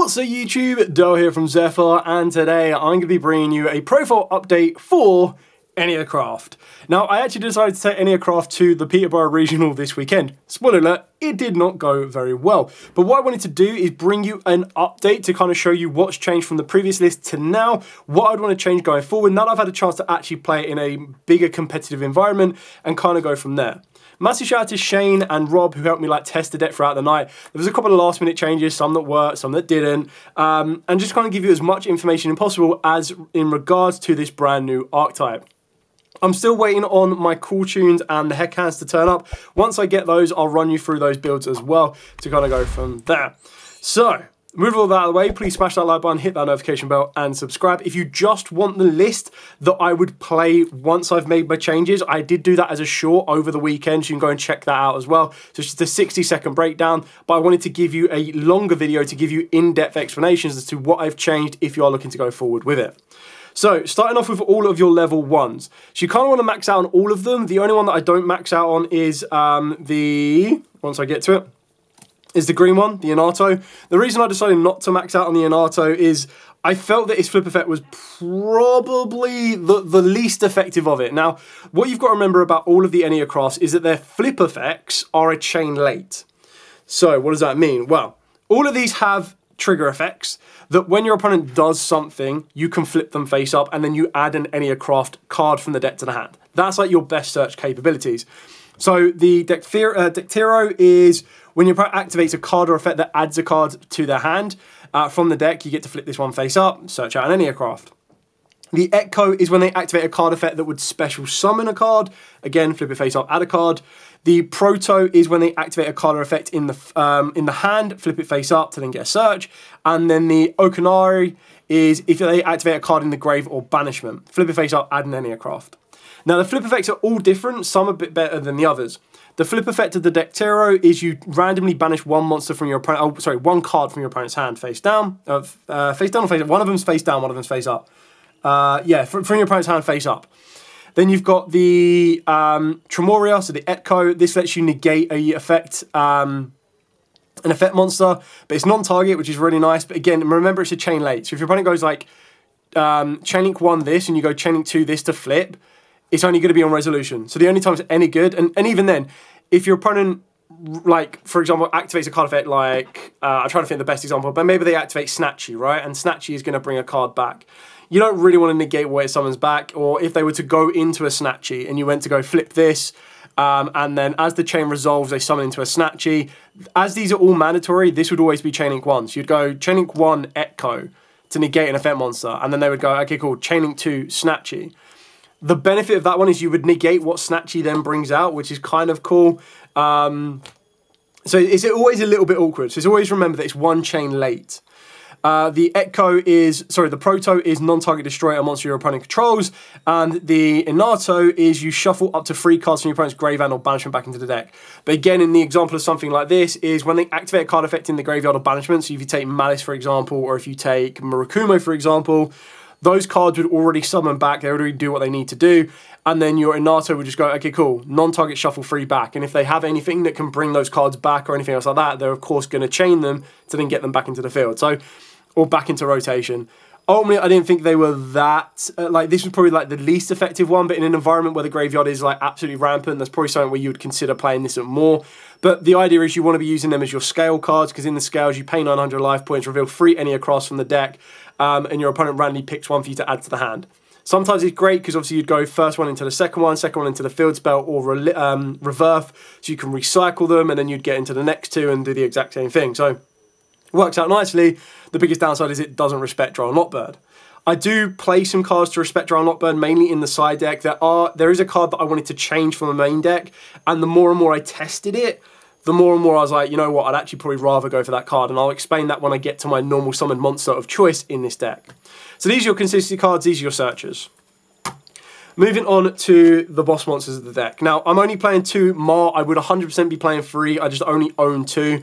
What's up YouTube, Doe here from Zephyr, and today I'm going to be bringing you a profile update for Enneacraft. Now, I actually decided to take Enneacraft to the Peterborough Regional this weekend. Spoiler alert, it did not go very well. But what I wanted to do is bring you an update to kind of show you what's changed from the previous list to now, what I'd want to change going forward, now that I've had a chance to actually play it in a bigger competitive environment and kind of go from there. Massive shout out to Shane and Rob who helped me test the deck throughout the night. There was a couple of last minute changes, some that worked, some that didn't, and just kind of give you as much information as possible as in regards to this brand new archetype. I'm still waiting on my cool tunes and the heck hands to turn up. Once I get those, I'll run you through those builds as well to kind of go from there. So, move all that out of the way, please smash that like button, hit that notification bell, and subscribe. If you just want the list that I would play once I've made my changes, I did do that as a short over the weekend, so you can go and check that out as well. So it's just a 60-second breakdown, but I wanted to give you a longer video to give you in-depth explanations as to what I've changed if you are looking to go forward with it. So, starting off with all of your level 1s. So you kind of want to max out on all of them. The only one that I don't max out on is once I get to it, is the green one, the Yugioh. The reason I decided not to max out on the Yugioh is I felt that its flip effect was probably the least effective of it. Now, what you've got to remember about all of the Enneacrafts is that their flip effects are a chain late. So, what does that mean? Well, all of these have trigger effects that when your opponent does something, you can flip them face up and then you add an Enneacraft card from the deck to the hand. That's like your best search capabilities. So the Dictero is when your opponent activates a card or effect that adds a card to their hand from the deck, you get to flip this one face up, search out an Enneacraft. The Echo is when they activate a card effect that would special summon a card. Again, flip it face up, add a card. The Proto is when they activate a card or effect in the hand, flip it face up to then get a search. And then the Okanari is if they activate a card in the grave or banishment, flip it face up, add an Enneacraft. Now the flip effects are all different, some a bit better than the others. The flip effect of the Dictero is you randomly banish one monster from your opponent, one card from your opponent's hand face down. Face down or face up? One of them's face down, one of them's face up. Yeah, from your opponent's hand face up. Then you've got the Tremoria, so the Echo. This lets you negate an effect monster, but it's non-target, which is really nice. But again, remember it's a chain late. So if your opponent goes chain link 1 this, and you go chain link 2 this to flip, it's only going to be on resolution. So the only time it's any good, and even then, if your opponent, for example, activates a card effect I'm trying to think of the best example, but maybe they activate Snatchy, right? And Snatchy is going to bring a card back. You don't really want to negate what it summons back, or if they were to go into a Snatchy and you went to go flip this, and then as the chain resolves, they summon into a Snatchy. As these are all mandatory, this would always be chain link 1. So you'd go chain link 1 Echo to negate an effect monster, and then they would go, okay, cool, chain link 2 Snatchy. The benefit of that one is you would negate what Snatchy then brings out, which is kind of cool. So it's always a little bit awkward. So it's always remember that it's one chain late. The Proto is non-target destroy a monster your opponent controls, and the Enneacraft is you shuffle up to 3 cards from your opponent's graveyard or banishment back into the deck. But again, in the example of something like this, is when they activate a card effect in the graveyard or banishment, so if you take Malice, for example, or if you take Murakumo, for example, those cards would already summon back, they would already do what they need to do, and then your Enneacraft would just go, okay, cool, non-target shuffle 3 back, and if they have anything that can bring those cards back or anything else like that, they're of course going to chain them to then get them back into the field. So, or back into rotation. Ultimately, I didn't think they were that, this was probably the least effective one, but in an environment where the graveyard is absolutely rampant, that's probably something where you would consider playing this more. But the idea is you want to be using them as your scale cards, because in the scales you pay 900 life points, reveal 3 Enneacrafts from the deck, and your opponent randomly picks one for you to add to the hand. Sometimes it's great because obviously you'd go first one into the second one into the field spell, or reverse, so you can recycle them, and then you'd get into the next 2 and do the exact same thing. So, works out nicely. The biggest downside is it doesn't respect Drow Knockbird. I do play some cards to respect Drow Knockbird, mainly in the side deck. There is a card that I wanted to change from the main deck, and the more and more I tested it, the more and more I was like, you know what, I'd actually probably rather go for that card, and I'll explain that when I get to my normal summoned monster of choice in this deck. So these are your consistency cards, these are your searchers. Moving on to the boss monsters of the deck. Now, I'm only playing 2 Mar. I would 100% be playing 3. I just only own 2.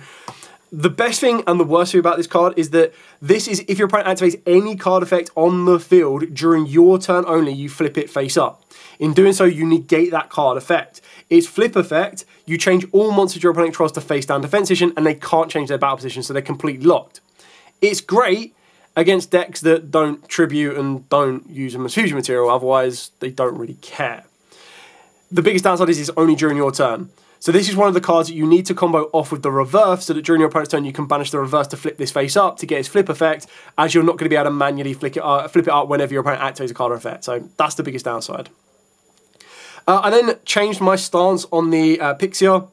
The best thing and the worst thing about this card is that this is if your opponent activates any card effect on the field during your turn only, you flip it face up. In doing so, you negate that card effect. Its flip effect, you change all monsters your opponent controls to face down defense position, and they can't change their battle position, so they're completely locked. It's great against decks that don't tribute and don't use them as fusion material, otherwise they don't really care. The biggest downside is it's only during your turn. So this is one of the cards that you need to combo off with the reverse, so that during your opponent's turn you can banish the reverse to flip this face up to get its flip effect, as you're not going to be able to manually flip it up whenever your opponent activates a card or effect. So that's the biggest downside. I then changed my stance on the Pixia.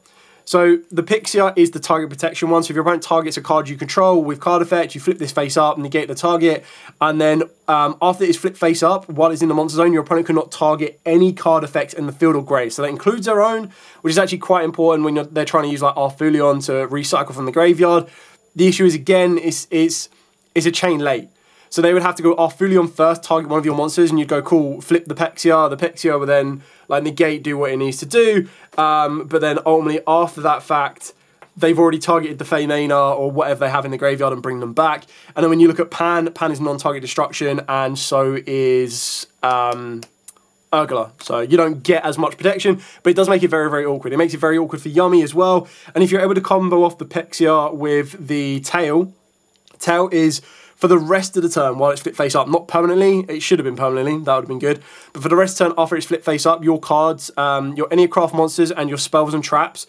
So the Pixia is the target protection one. So if your opponent targets a card you control with card effect, you flip this face up and negate the target. And then after it's flipped face up, while it's in the monster zone, your opponent cannot target any card effects in the field or grave. So that includes their own, which is actually quite important when they're trying to use like Arfulion to recycle from the graveyard. The issue is, again, it's a chain late. So they would have to go Arfulion first, target one of your monsters, and you'd go, cool, flip the Pixia. The Pixia would then like negate, do what it needs to do. But then ultimately, after that fact, they've already targeted the Feymena or whatever they have in the graveyard and bring them back. And then when you look at Pan is non-target destruction, and so is Urgula. So you don't get as much protection, but it does make it very, very awkward. It makes it very awkward for Yummy as well. And if you're able to combo off the Pixia with the Tail is for the rest of the turn while it's flipped face up, not permanently. It should have been permanently, that would have been good. But for the rest of the turn after it's flipped face up, your cards, your Enneacraft monsters and your spells and traps,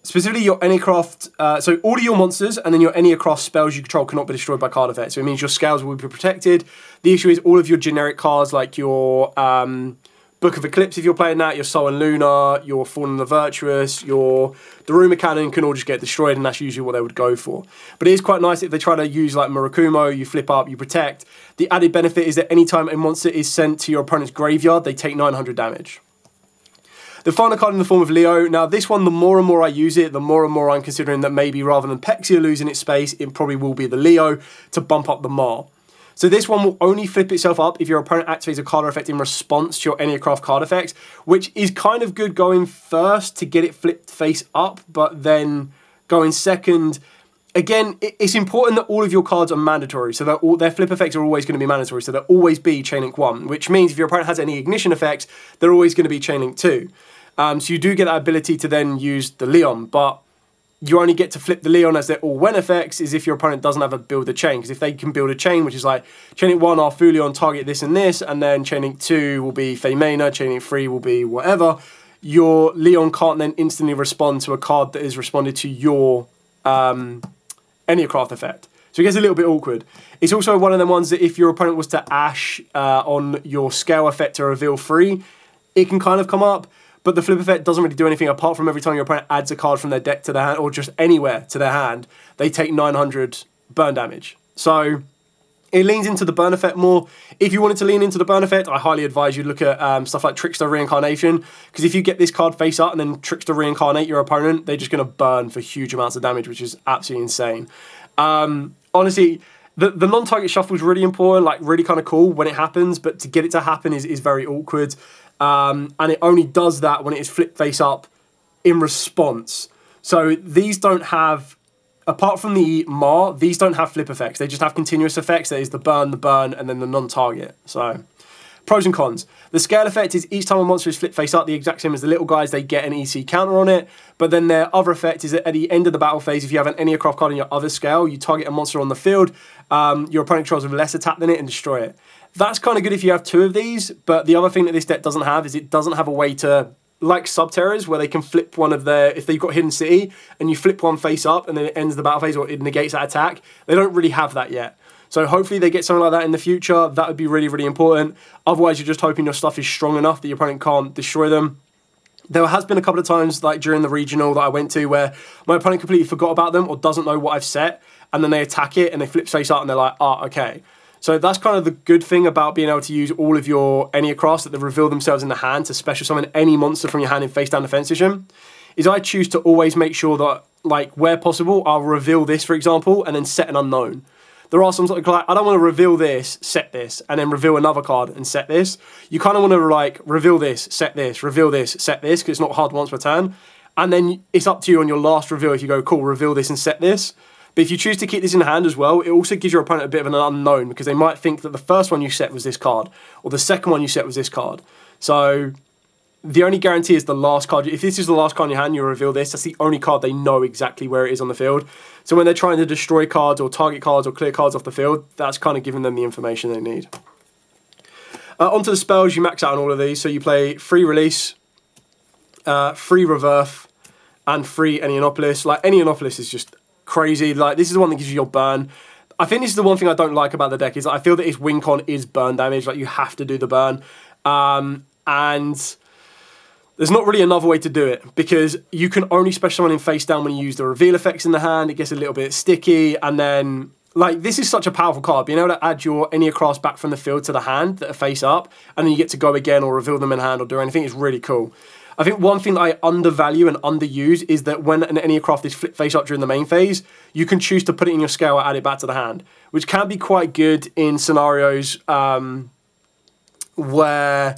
specifically your Enneacraft, so all of your monsters and then your Enneacraft spells you control cannot be destroyed by card effect. So it means your scales will be protected. The issue is all of your generic cards like your Book of Eclipse, if you're playing that, your Sol and Luna, your Fallen the Virtuous, your Daruma Cannon can all just get destroyed, and that's usually what they would go for. But it is quite nice if they try to use like Murakumo, you flip up, you protect. The added benefit is that anytime a monster is sent to your opponent's graveyard, they take 900 damage. The final card in the form of Leo. Now this one, the more and more I use it, the more and more I'm considering that maybe rather than Pexia losing its space, it probably will be the Leo to bump up the Mar. So this one will only flip itself up if your opponent activates a card effect in response to your Enneacraft card effect, which is kind of good going first to get it flipped face up, but then going second. Again, it's important that all of your cards are mandatory, so that all their flip effects are always going to be mandatory, so they'll always be Chainlink 1, which means if your opponent has any ignition effects, they're always going to be Chainlink 2. So you do get that ability to then use the Leon, but you only get to flip the Leon as they're all when effects is if your opponent doesn't have a build a chain. Because if they can build a chain, which is like Chainlink 1, Arfulion, target this and this, and then Chainlink 2 will be Feymena, Chainlink 3 will be whatever, your Leon can't then instantly respond to a card that is responded to your Enneacraft effect. So it gets a little bit awkward. It's also one of them ones that if your opponent was to Ash on your scale effect to reveal 3, it can kind of come up. But the flip effect doesn't really do anything apart from every time your opponent adds a card from their deck to their hand or just anywhere to their hand, they take 900 burn damage. So it leans into the burn effect more. If you wanted to lean into the burn effect, I highly advise you look at stuff like Trickster Reincarnation, because if you get this card face up and then Trickster Reincarnate your opponent, they're just going to burn for huge amounts of damage, which is absolutely insane. Honestly, the non-target shuffle is really important, like really kind of cool when it happens, but to get it to happen is very awkward. And it only does that when it is flipped face up in response. So these don't have, apart from the Mar, these don't have flip effects. They just have continuous effects. That is the burn, and then the non-target. So pros and cons. The scale effect is each time a monster is flipped face up, the exact same as the little guys, they get an EC counter on it. But then their other effect is that at the end of the battle phase, if you have an Enneacraft card in your other scale, you target a monster on the field, your opponent controls with less attack than it and destroy it. That's kind of good if you have 2 of these, but the other thing that this deck doesn't have is it doesn't have a way to, like Subterrors, where they can flip one of their, if they've got Hidden City, and you flip one face up and then it ends the battle phase or it negates that attack, they don't really have that yet. So hopefully they get something like that in the future. That would be really, really important. Otherwise, you're just hoping your stuff is strong enough that your opponent can't destroy them. There has been a couple of times, like during the regional that I went to, where my opponent completely forgot about them or doesn't know what I've set, and then they attack it and they flip face up and they're like, okay. So that's kind of the good thing about being able to use all of your Enneacrafts, that they reveal themselves in the hand to special summon any monster from your hand in face down defense vision, is I choose to always make sure that, like, where possible, I'll reveal this, for example, and then set an unknown. There are some sort of, like, I don't want to reveal this, set this, and then reveal another card and set this. You kind of want to, like, reveal this, set this, reveal this, set this, because it's not hard once per turn. And then it's up to you on your last reveal if you go, cool, reveal this and set this. But if you choose to keep this in hand as well, it also gives your opponent a bit of an unknown, because they might think that the first one you set was this card, or the second one you set was this card. So the only guarantee is the last card. If this is the last card in your hand, you reveal this. That's the only card they know exactly where it is on the field. So when they're trying to destroy cards or target cards or clear cards off the field, that's kind of giving them the information they need. Onto the spells, you max out on all of these. So you play free release, free reverse, and free Enneacraft. Like, Enneacraft is just crazy. Like, this is the one that gives you your burn. I think this is the one thing I don't like about the deck, is that I feel that its win con is burn damage. Like, you have to do the burn. And there's not really another way to do it, because you can only special summon in face down when you use the reveal effects in the hand. It gets a little bit sticky, and then, like, this is such a powerful card. Being able to add your Enneacraft back from the field to the hand that are face up, and then you get to go again or reveal them in hand or do anything, is really cool. I think one thing that I undervalue and underuse is that when an Enneacraft is flip face up during the main phase, you can choose to put it in your scale and add it back to the hand, which can be quite good in scenarios where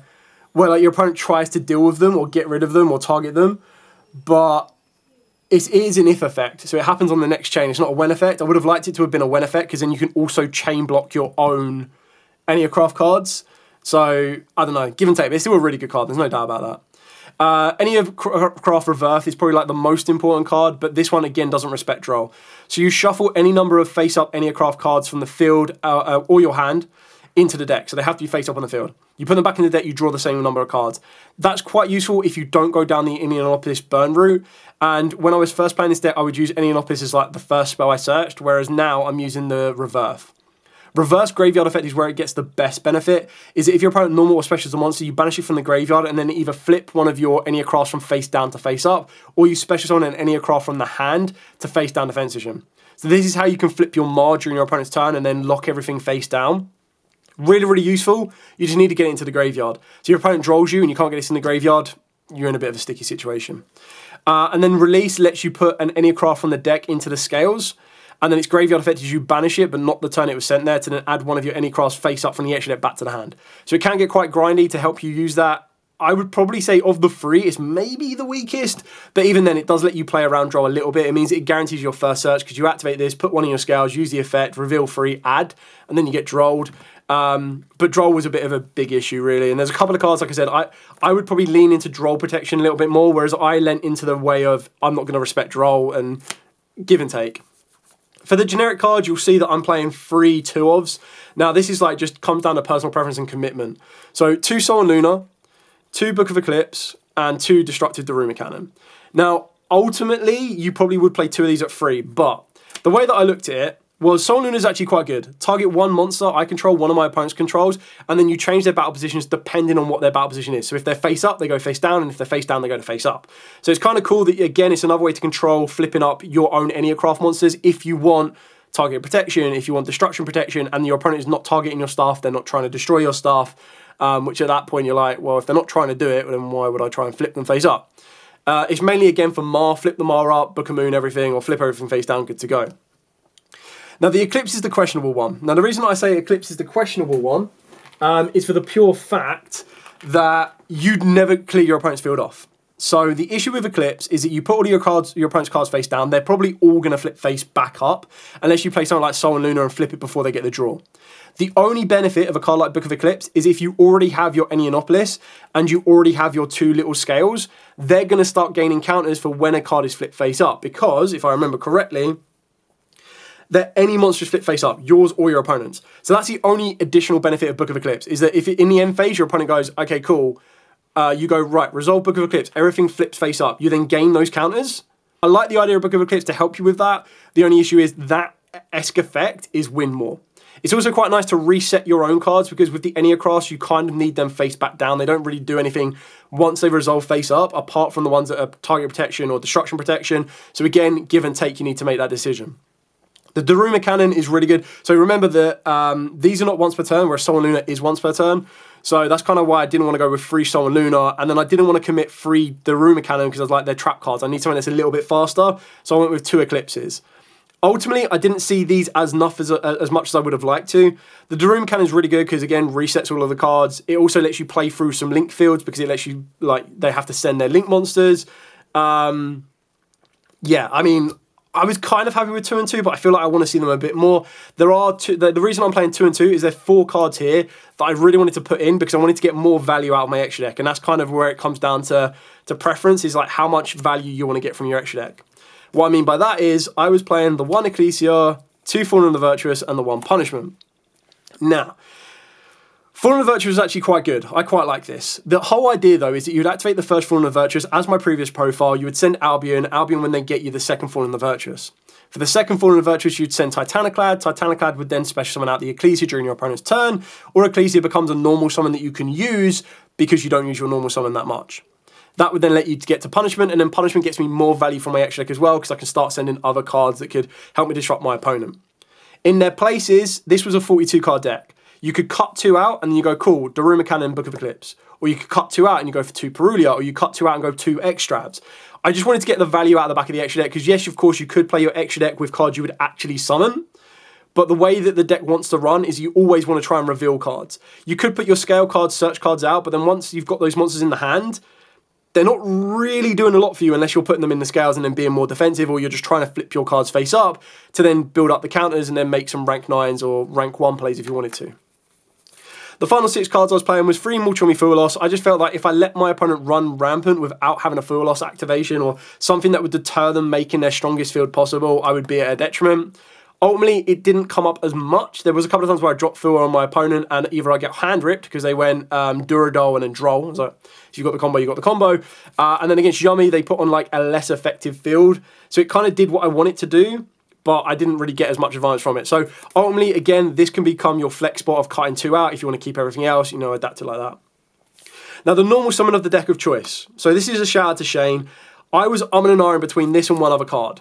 like your opponent tries to deal with them or get rid of them or target them, but it is an if effect, so it happens on the next chain. It's not a when effect. I would have liked it to have been a when effect, because then you can also chain block your own Enneacraft cards. So, I don't know, give and take, but it's still a really good card, there's no doubt about that. Enneacraft Reverse is probably like the most important card, but this one again doesn't respect draw. So you shuffle any number of face-up Enneacraft cards from the field or your hand into the deck, so they have to be face up on the field. You put them back in the deck, you draw the same number of cards. That's quite useful if you don't go down the Enneacraft burn route. And when I was first playing this deck, I would use Enneacraft as like the first spell I searched, whereas now I'm using the Reverse. Reverse graveyard effect is where it gets the best benefit, is that if your opponent normal or special is a monster, you banish it from the graveyard and then either flip one of your Enneacrafts from face down to face up, or you special summon an Enneacraft from the hand to face down defense vision. So this is how you can flip your Mar during your opponent's turn and then lock everything face down. Really, really useful. You just need to get it into the graveyard. So your opponent draws you and you can't get this in the graveyard, you're in a bit of a sticky situation. And then release lets you put an Enneacraft from the deck into the scales, and then its graveyard effect is you banish it, but not the turn it was sent there, to then add one of your Enneacrafts face up from the extra deck back to the hand. So it can get quite grindy. To help you use that, I would probably say of the three, it's maybe the weakest, but even then it does let you play around draw a little bit. It means it guarantees your first search, because you activate this, put one in your scales, use the effect, reveal free, add, and then you get drawled. But draw was a bit of a big issue, really. And there's a couple of cards, like I said, I would probably lean into draw protection a little bit more, whereas I lent into the way of I'm not going to respect draw and give and take. For the generic cards, you'll see that I'm playing 3 2-ofs. Now, this is like just comes down to personal preference and commitment. So 2 Sol and Luna, 2 Book of Eclipse, and 2 Destructive Daruma Cannon. Now, ultimately, you probably would play 2 of these at 3, but the way that I looked at it was Sol and Luna is actually quite good. Target one monster I control, one of my opponent's controls, and then you change their battle positions depending on what their battle position is. So if they're face up, they go face down, and if they're face down, they go to face up. So it's kind of cool that, again, it's another way to control flipping up your own Enneacraft monsters if you want target protection, if you want destruction protection, and your opponent is not targeting your stuff, they're not trying to destroy your stuff, which at that point you're like, well, if they're not trying to do it, then why would I try and flip them face up? It's mainly, again, for Mar, flip the Mar up, Book of Moon, everything, or flip everything face down, good to go. Now, the Eclipse is the questionable one. Now, the reason I say Eclipse is the questionable one is for the pure fact that you'd never clear your opponent's field off. So the issue with Eclipse is that you put all of your opponent's cards face down, they're probably all going to flip face back up, unless you play something like Sol and Luna and flip it before they get the draw. The only benefit of a card like Book of Eclipse is if you already have your Enneacraft and you already have your 2 little scales, they're going to start gaining counters for when a card is flipped face up. Because, if I remember correctly, that any monster is flip face up, yours or your opponent's. So that's the only additional benefit of Book of Eclipse, is that if in the end phase your opponent goes, okay, cool, you go, right, resolve Book of Eclipse, everything flips face up, you then gain those counters. I like the idea of Book of Eclipse to help you with that. The only issue is that esque effect is win more. It's also quite nice to reset your own cards, because with the Enneacraft, you kind of need them face back down. They don't really do anything once they resolve face up, apart from the ones that are target protection or destruction protection. So again, give and take, you need to make that decision. The Daruma Cannon is really good. So remember that these are not once per turn, whereas Sol and Luna is once per turn. So that's kind of why I didn't want to go with 3 Sol and Luna, and then I didn't want to commit 3 Daruma Cannon because I was like, they're trap cards. I need something that's a little bit faster, so I went with 2 Eclipses. Ultimately, I didn't see these as much as I would have liked to. The Daruma Cannon is really good because, again, resets all of the cards. It also lets you play through some link fields because it lets you, like, they have to send their link monsters. Yeah, I mean, I was kind of happy with 2 and 2, but I feel like I want to see them a bit more. There are two. The reason I'm playing 2 and 2 is there's 4 cards here that I really wanted to put in because I wanted to get more value out of my extra deck, and that's kind of where it comes down to preference, is like how much value you want to get from your extra deck. What I mean by that is I was playing the 1 Ecclesia, 2 Fallen of the Virtuous, and the 1 Punishment. Now, Fallen of the Virtuous is actually quite good. I quite like this. The whole idea, though, is that you would activate the first Fallen of the Virtuous as my previous profile. You would send Albion would then get you the second Fallen of the Virtuous. For the second Fallen of the Virtuous, you'd send Titaniclad. Titaniclad would then special summon out the Ecclesia during your opponent's turn, or Ecclesia becomes a normal summon that you can use because you don't use your normal summon that much. That would then let you get to Punishment, and then Punishment gets me more value from my extra deck as well because I can start sending other cards that could help me disrupt my opponent. In their places, this was a 42 card deck. You could cut 2 out and then you go, cool, Daruma Cannon, Book of Eclipse. Or you could cut 2 out and you go for 2 Perulia, or you cut 2 out and go 2 Extravs. I just wanted to get the value out of the back of the extra deck because yes, of course, you could play your extra deck with cards you would actually summon. But the way that the deck wants to run is you always want to try and reveal cards. You could put your scale cards, search cards out, but then once you've got those monsters in the hand, they're not really doing a lot for you unless you're putting them in the scales and then being more defensive, or you're just trying to flip your cards face up to then build up the counters and then make some rank 9s or rank 1 plays if you wanted to. The final 6 cards I was playing was 3 Mulchumi Full Loss. I just felt like if I let my opponent run rampant without having a Full Loss activation or something that would deter them making their strongest field possible, I would be at a detriment. Ultimately, it didn't come up as much. There was a couple of times where I dropped Full on my opponent and either I get hand ripped because they went Duradol and then Droll. I was like, if you got the combo, you got the combo. And then against Yummy, they put on like a less effective field. So it kind of did what I wanted to do, but I didn't really get as much advantage from it. So ultimately, again, this can become your flex spot of cutting 2 out if you want to keep everything else, adapt it like that. Now, the normal summon of the deck of choice. So this is a shout out to Shane. I was umming and ahhing between this and one other card.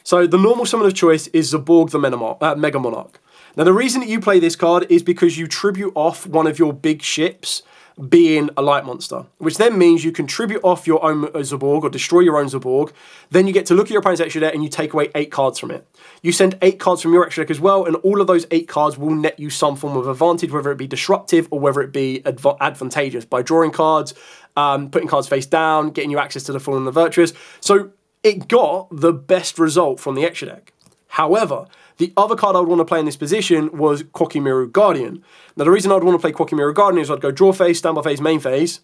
So the normal summon of choice is Zaborg the Mega Monarch. Now, the reason that you play this card is because you tribute off one of your big ships being a light monster, which then means you can tribute off your own Zaborg or destroy your own Zaborg. Then you get to look at your opponent's extra deck and you take away 8 cards from it. You send 8 cards from your extra deck as well, and all of those 8 cards will net you some form of advantage, whether it be disruptive or whether it be advantageous by drawing cards, putting cards face down, getting you access to the Fallen and the Virtuous. So it got the best result from the extra deck. However, the other card I would want to play in this position was Kokimiru Guardian. Now, the reason I'd want to play Kokimiru Guardian is I'd go draw phase, standby phase, main phase,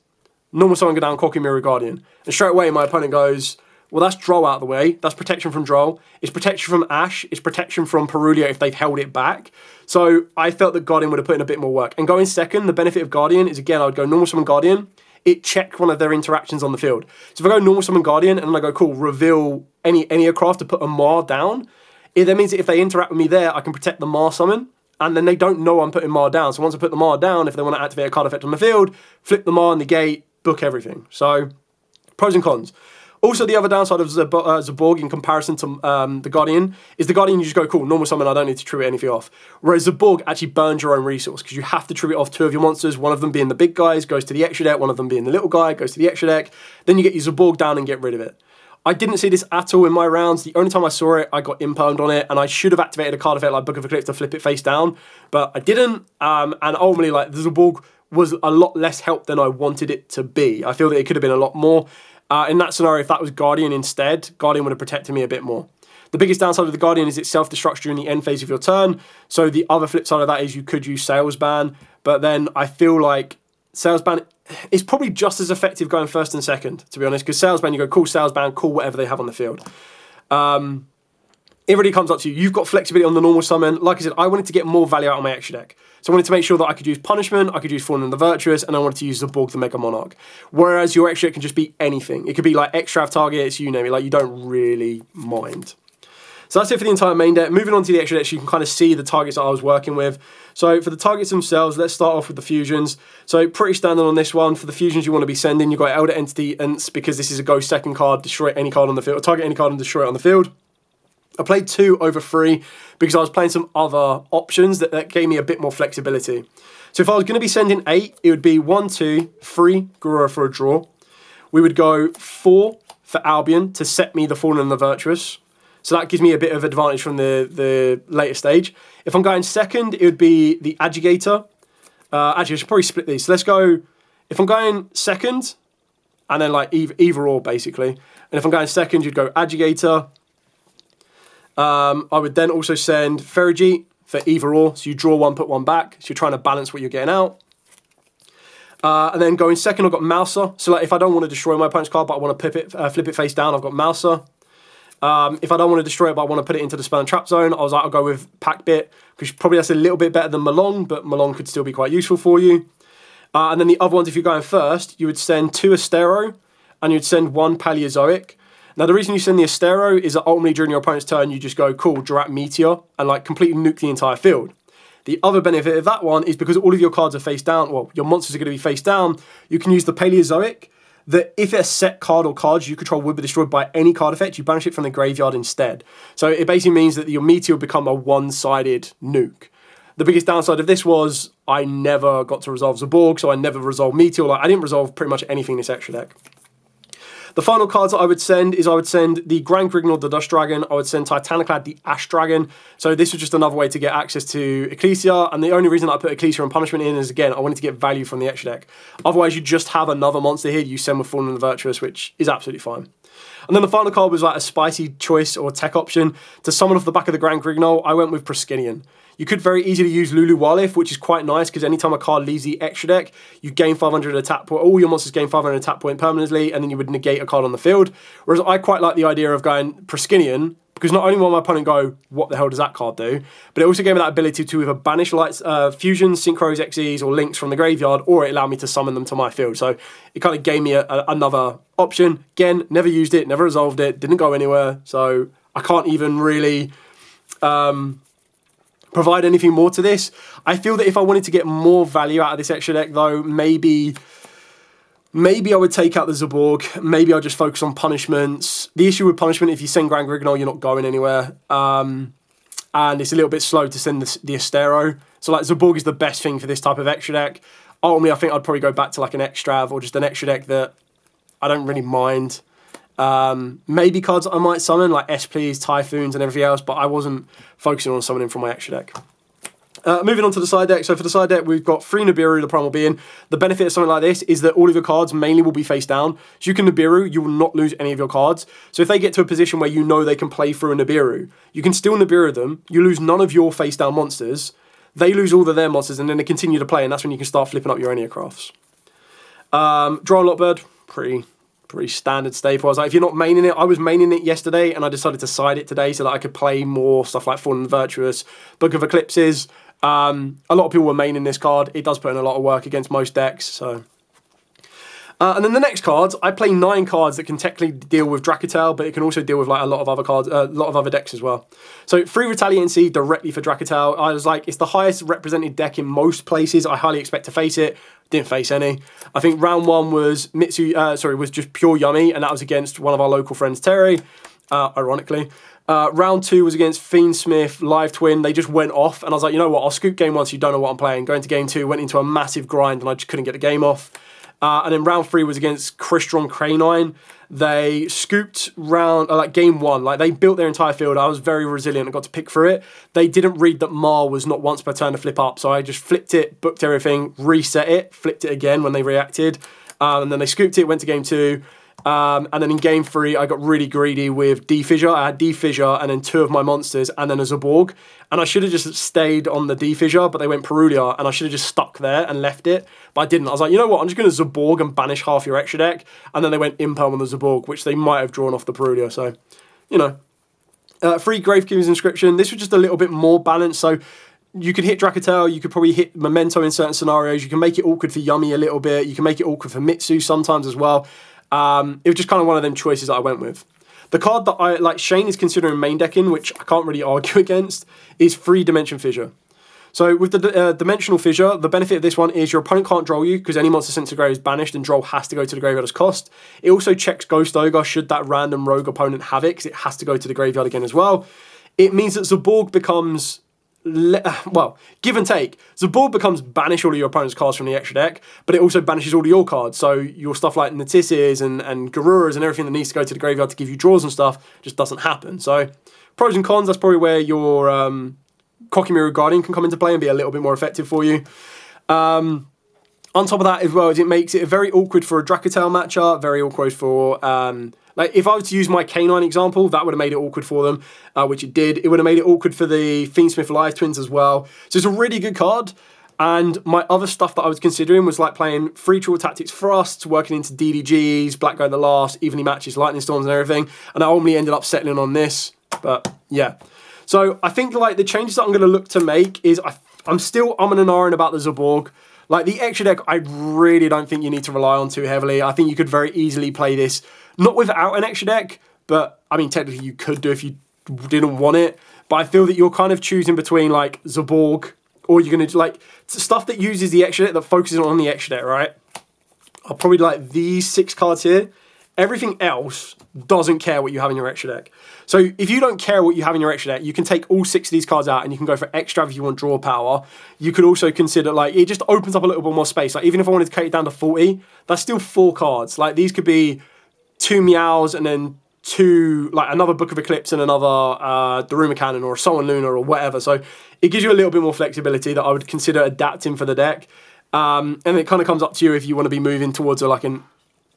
normal summon, go down Kokimiru Guardian. And straight away, my opponent goes, well, that's Droll out of the way. That's protection from Droll. It's protection from Ash. It's protection from Perulia if they've held it back. So I felt that Guardian would have put in a bit more work. And going second, the benefit of Guardian is, again, I would go normal summon Guardian. It checked one of their interactions on the field. So if I go normal summon Guardian and then I go, cool, reveal any Enneacraft to put a Mar down, it then means that if they interact with me there, I can protect the Mar summon, and then they don't know I'm putting Mar down. So once I put the Mar down, if they want to activate a card effect on the field, flip the Mar, negate, book everything. So pros and cons. Also, the other downside of Zaborg in comparison to the Guardian is the Guardian, you just go, cool, normal summon, I don't need to tribute anything off. Whereas Zaborg actually burns your own resource because you have to tribute off 2 of your monsters, one of them being the big guys, goes to the extra deck, one of them being the little guy, goes to the extra deck. Then you get your Zaborg down and get rid of it. I didn't see this at all in my rounds. The only time I saw it, I got impermed on it, and I should have activated a card effect like Book of Eclipse to flip it face down, but I didn't. And ultimately, like, the Zaborg was a lot less help than I wanted it to be. I feel that it could have been a lot more. In that scenario, if that was Guardian instead, Guardian would have protected me a bit more. The biggest downside of the Guardian is it self-destructs during the end phase of your turn. So the other flip side of that is you could use Sales Ban, but then I feel like Sales Ban is probably just as effective going first and second, to be honest, because Sales Ban, you go, cool, Sales Ban, cool, whatever they have on the field. It really comes up to you. You've got flexibility on the normal summon. Like I said, I wanted to get more value out of my extra deck. So I wanted to make sure that I could use Punishment, I could use Fallen and the Virtuous, and I wanted to use Zaborg the Mega Monarch. Whereas your extra deck can just be anything. It could be like Extrav targets, you name it, like you don't really mind. So that's it for the entire main deck. Moving on to the extra decks, you can kind of see the targets that I was working with. So for the targets themselves, let's start off with the fusions. So pretty standard on this one. For the fusions you want to be sending, you've got Elder Entity, Ents, because this is a go second card, destroy any card on the field, or target any card and destroy it on the field. I played 2 over 3 because I was playing some other options that gave me a bit more flexibility. So if I was going to be sending 8, it would be 1, 2, 3 Garura for a draw. We would go 4 for Albion to set me the Fallen and the Virtuous. So that gives me a bit of advantage from the later stage. If I'm going second, it would be the Agitator. Actually, I should probably split these. So let's go, if I'm going second, and then like either or basically. And if I'm going second, you'd go Agitator. I would then also send Ferrijit for either or. So you draw one, put one back. So you're trying to balance what you're getting out. And then going second, I've got Mouser. So like if I don't want to destroy my opponent's card, but I want to flip it face down, I've got Mouser. If I don't want to destroy it, but I want to put it into the spell and trap zone, I was like, I'll go with Packbit, because probably that's a little bit better than Malong, but Malong could still be quite useful for you. And then the other ones, if you're going first, you would send 2 Astero, and you'd send 1 Paleozoic. Now, the reason you send the Astero is that ultimately during your opponent's turn, you just go, cool, draw out Meteor, and like completely nuke the entire field. The other benefit of that one is because all of your cards are face down, well, your monsters are going to be face down, you can use the Paleozoic, that if a set card or cards you control would be destroyed by any card effect, you banish it from the graveyard instead. So it basically means that your Meteor will become a one-sided nuke. The biggest downside of this was I never got to resolve Zaborg, so I never resolved Meteor. Like, I didn't resolve pretty much anything in this extra deck. The final cards that I would send is I would send the Grand Grignard, the Dust Dragon. I would send Titaniclad, the Ash Dragon. So this was just another way to get access to Ecclesia. And the only reason I put Ecclesia and Punishment in is, again, I wanted to get value from the extra deck. Otherwise, you just have another monster here you send with Fallen and the Virtuous, which is absolutely fine. And then the final card was like a spicy choice or tech option. To summon off the back of the Grand Grignard, I went with Proskinian. You could very easily use Lulu Walif, which is quite nice because anytime a card leaves the extra deck, you gain 500 attack point. All your monsters gain 500 attack point permanently, and then you would negate a card on the field. Whereas I quite like the idea of going Proskinian, because not only will my opponent go, what the hell does that card do? But it also gave me that ability to either banish lights, fusions, synchros, XEs, or links from the graveyard, or it allowed me to summon them to my field. So it kind of gave me another option. Again, never used it, never resolved it, didn't go anywhere. So I can't even really provide anything more to this. I feel that if I wanted to get more value out of this extra deck, though, maybe I would take out the Zaborg. Maybe I'll just focus on punishments. The issue with punishment, if you send Grand Grignard, you're not going anywhere. And it's a little bit slow to send the Astero. So like Zaborg is the best thing for this type of extra deck. Ultimately, I think I'd probably go back to like an Extrav or just an extra deck that I don't really mind. Maybe cards I might summon, like S-Please, Typhoons, and everything else, but I wasn't focusing on summoning from my extra deck. Moving on to the side deck. So for the side deck, we've got 3 Nibiru, the Primal Being. The benefit of something like this is that all of your cards mainly will be face down. So you can Nibiru, you will not lose any of your cards. So if they get to a position where you know they can play through a Nibiru, you can still Nibiru them, you lose none of your face down monsters, they lose all of their monsters, and then they continue to play, and that's when you can start flipping up your Enneacrafts. Draw a Lockbird, pretty standard staple. I was like, if you're not maining it, I was maining it yesterday, and I decided to side it today so that I could play more stuff like Fallen and Virtuous, Book of Eclipses. A lot of people were maining this card. It does put in a lot of work against most decks. So, and then the next cards, I play 9 cards that can technically deal with Dracatel, but it can also deal with like a lot of other cards, a lot of other decks as well. So 3 Retaliancy directly for Dracatel. I was like, it's the highest represented deck in most places. I highly expect to face it. Didn't face any. I think round 1 was was just pure yummy, and that was against one of our local friends, Terry, ironically. Round 2 was against Fiendsmith, Live Twin. They just went off, and I was like, you know what, I'll scoop game 1 so you don't know what I'm playing. Going to game 2, went into a massive grind, and I just couldn't get the game off. And then round 3 was against Crystron Cranine. They scooped game 1. Like, they built their entire field. I was very resilient and got to pick through it. They didn't read that Mar was not once per turn to flip up, so I just flipped it, booked everything, reset it, flipped it again when they reacted. And then they scooped it, went to game 2. And then in game 3, I got really greedy with D-Fissure. I had D-Fissure and then 2 of my monsters and then a Zaborg. And I should have just stayed on the D-Fissure, but they went Perulia, and I should have just stuck there and left it. But I didn't. I was like, you know what, I'm just going to Zaborg and banish half your extra deck. And then they went Impel on the Zaborg, which they might have drawn off the Perulia. So, you know. 3 Gravekeeper's Inscription. This was just a little bit more balanced. So you could hit Dracatel, you could probably hit Memento in certain scenarios. You can make it awkward for Yummy a little bit. You can make it awkward for Mitsu sometimes as well. It was just kind of one of them choices that I went with. The card that Shane is considering main decking, which I can't really argue against, is 3 Dimension Fissure. So with the Dimensional Fissure, the benefit of this one is your opponent can't draw you because any monster sent to the grave is banished and draw has to go to the graveyard as cost. It also checks Ghost Ogre should that random rogue opponent have it, because it has to go to the graveyard again as well. It means that Zaborg becomes, give and take. Zaborg becomes banish all of your opponent's cards from the extra deck, but it also banishes all of your cards. So your stuff like Natisses and Garuras and everything that needs to go to the graveyard to give you draws and stuff just doesn't happen. So pros and cons, that's probably where your Kokimiru Guardian can come into play and be a little bit more effective for you. On top of that as well, is it makes it very awkward for a Dracutail matchup, very awkward for, like if I was to use my Canine example, that would have made it awkward for them, which it did. It would have made it awkward for the Fiendsmith Live Twins as well. So it's a really good card. And my other stuff that I was considering was like playing Free Trill Tactics Thrusts, working into DDGs, Black Guy the Last, Evenly Matches, Lightning Storms and everything. And I ultimately ended up settling on this, but yeah. So I think like the changes that I'm going to look to make is I'm still umming and ahhing about the Zaborg. Like the extra deck, I really don't think you need to rely on too heavily. I think you could very easily play this, not without an extra deck, but I mean, technically you could do if you didn't want it. But I feel that you're kind of choosing between like Zaborg, or you're going to like stuff that uses the extra deck, that focuses on the extra deck, right? I'll probably like these 6 cards here. Everything else doesn't care what you have in your extra deck. So if you don't care what you have in your extra deck, you can take all 6 of these cards out and you can go for extra if you want draw power. You could also consider, like, it just opens up a little bit more space. Like, even if I wanted to cut it down to 40, that's still 4 cards. Like, these could be 2 Meows and then 2, like, another Book of Eclipse and another Daruma Cannon or a Sullen Lunar or whatever. So it gives you a little bit more flexibility that I would consider adapting for the deck. And it kind of comes up to you if you want to be moving towards a, like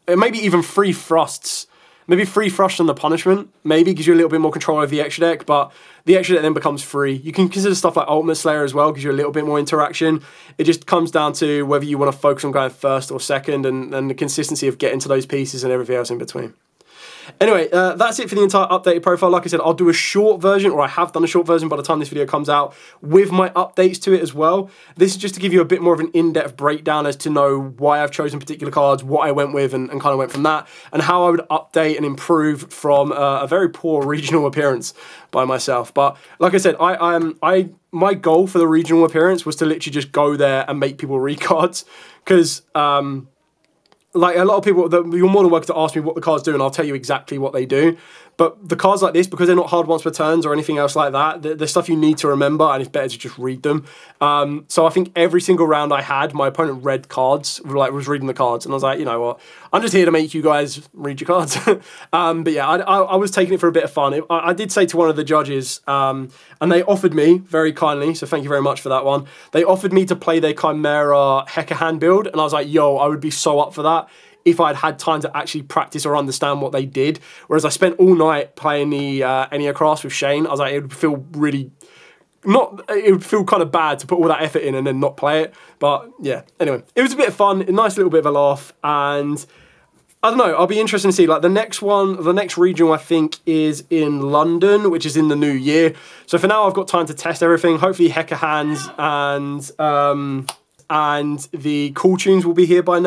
maybe even 3 Thrusts. Maybe 3 Thrusts and the Punishment. Maybe gives you a little bit more control over the extra deck, but the extra deck then becomes free. You can consider stuff like Ultimate Slayer as well, gives you a little bit more interaction. It just comes down to whether you want to focus on going first or second, and the consistency of getting to those pieces and everything else in between. Anyway, that's it for the entire updated profile. Like I said, I'll do a short version, or I have done a short version by the time this video comes out, with my updates to it as well. This is just to give you a bit more of an in-depth breakdown as to know why I've chosen particular cards, what I went with, and kind of went from that, and how I would update and improve from a very poor regional appearance by myself. But like I said, my goal for the regional appearance was to literally just go there and make people read cards, because like a lot of people, you're more than welcome to ask me what the cards do, and I'll tell you exactly what they do. But the cards like this, because they're not hard once per turns or anything else like that, they're stuff you need to remember, and it's better to just read them. So I think every single round I had, my opponent read cards, like was reading the cards, and I was like, you know what, I'm just here to make you guys read your cards. But yeah, I was taking it for a bit of fun. I did say to one of the judges, and they offered me very kindly, so thank you very much for that one. They offered me to play their Chimera Hekahan build, and I was like, yo, I would be so up for that if I'd had time to actually practice or understand what they did. Whereas I spent all night playing the Enneacraft with Shane. I was like, it would feel really it would feel kind of bad to put all that effort in and then not play it. But yeah, anyway, it was a bit of fun, a nice little bit of a laugh, and I don't know, I'll be interested to see, like the next region I think is in London, which is in the new year. So for now I've got time to test everything. Hopefully Hekahans and the Cool Tunes will be here by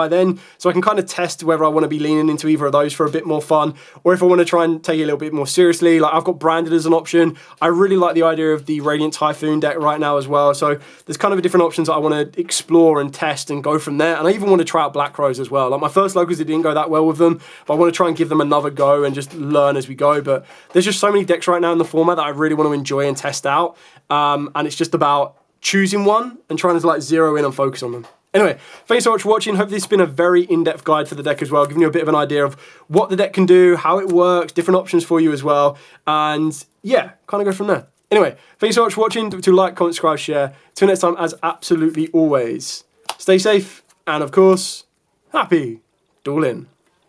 then, so I can kind of test whether I want to be leaning into either of those for a bit more fun, or if I want to try and take it a little bit more seriously. Like I've got Branded as an option. I really like the idea of the Radiant Typhoon deck right now as well, so there's kind of different options that I want to explore and test and go from there. And I even want to try out Black Rose as well. Like my first locals, it didn't go that well with them, but I want to try and give them another go and just learn as we go. But there's just so many decks right now in the format that I really want to enjoy and test out, and it's just about choosing one and trying to like zero in and focus on them. Anyway, thanks so much for watching. Hopefully this has been a very in-depth guide for the deck as well, giving you a bit of an idea of what the deck can do, how it works, different options for you as well, and yeah, kind of go from there. Anyway, thanks so much for watching. Do like, comment, subscribe, share. Till next time, as absolutely always, stay safe, and of course, happy dueling.